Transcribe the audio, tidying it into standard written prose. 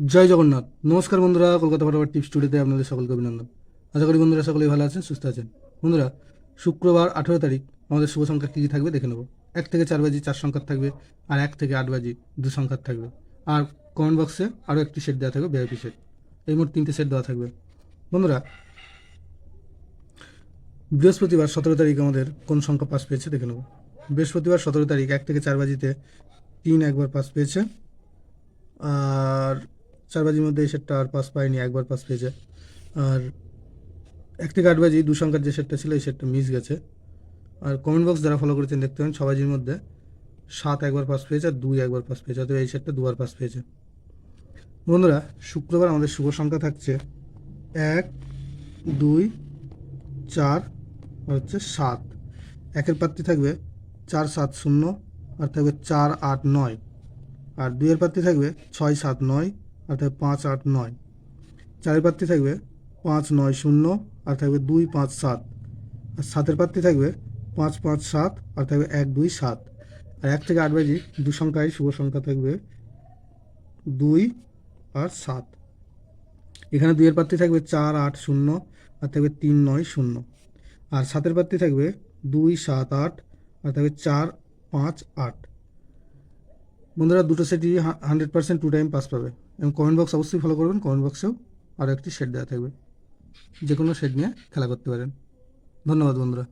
জয় জগন্নাথ। নমস্কার বন্ধুরা, Kolkata photographer tips স্টুডিওতে আপনাদের সকলকে অভিনন্দন। আশা করি বন্ধুরা সকলেই ভালো আছেন, সুস্থ আছেন। বন্ধুরা, শুক্রবার 18 তারিখ আমাদের শুভ সংখ্যা কী কী থাকবে দেখে নেব। 1 থেকে 4 বাজি 4 সংখ্যার থাকবে, আর 1 থেকে 8 বাজি 2 সংখ্যার থাকবে। আর কমেন্ট বক্সে আরও একটি সেট দেওয়া থাকবে, ভিআইপি সেট। এই মোট 3টে সেট দেওয়া থাকবে। বন্ধুরা, বৃহস্পতিবার 17 তারিখ আমাদের কোন সংখ্যা পাস পেয়েছে দেখে নেব। বৃহস্পতিবার 17 তারিখ 1 থেকে 4 বাজিতে 3 একবার পাস পেয়েছে, আর 4 বাজির মধ্যে এই সেটটা আর পাস পায়নি, একবার পাস পেয়েছে। আর 1 থেকে 8 বাজি 2 সংখ্যার যে সেটটা ছিল এই সেটটা মিস গেছে। আর কমেন্ট বক্স যারা ফলো করেছেন দেখতে পাবেন 6 বাজির মধ্যে 7 একবার পাস পেয়েছে আর 2 একবার পাস পেয়েছে, অতএব এই সেটটা দুবার পাস পেয়েছে। বন্ধুরা, শুক্রবার আমাদের শুভ সংখ্যা থাকছে 1, 2, 4 আর হচ্ছে 7। একের প্রার্থী থাকবে 4, 7, 0 আর থাকবে 4, 8, 9। আর 2 এর প্রার্থী থাকবে 6, 7, 9 আর থাকবে 5, 8, 9। 4 প্রার্থী থাকবে 5, 9, 0 আর থাকবে 2, 5, 7। আর 7 প্রার্থী থাকবে 5, 5, 7 আর থাকবে 1, 2, 7। আর 1 থেকে 8 বাজি 2 সংখ্যায় শুভ সংখ্যা থাকবে 2 আর 7। এখানে 2 এর প্রার্থী থাকবে 4, 8, 0 আর থাকবে 3, 9, 0। আর 7 প্রার্থী থাকবে 2, 7, 8 আর থাকবে 4, 5, 8। বন্ধুরা, দুটো সেটই 100% 2 টাইম পাস পাবে। এবং কমেন্ট বক্স অবশ্যই ফলো করবেন, কমেন্ট বক্সেও আরও একটি সেট দেওয়া থাকবে। যে কোনো সেট নিয়ে খেলা করতে পারেন। ধন্যবাদ বন্ধুরা।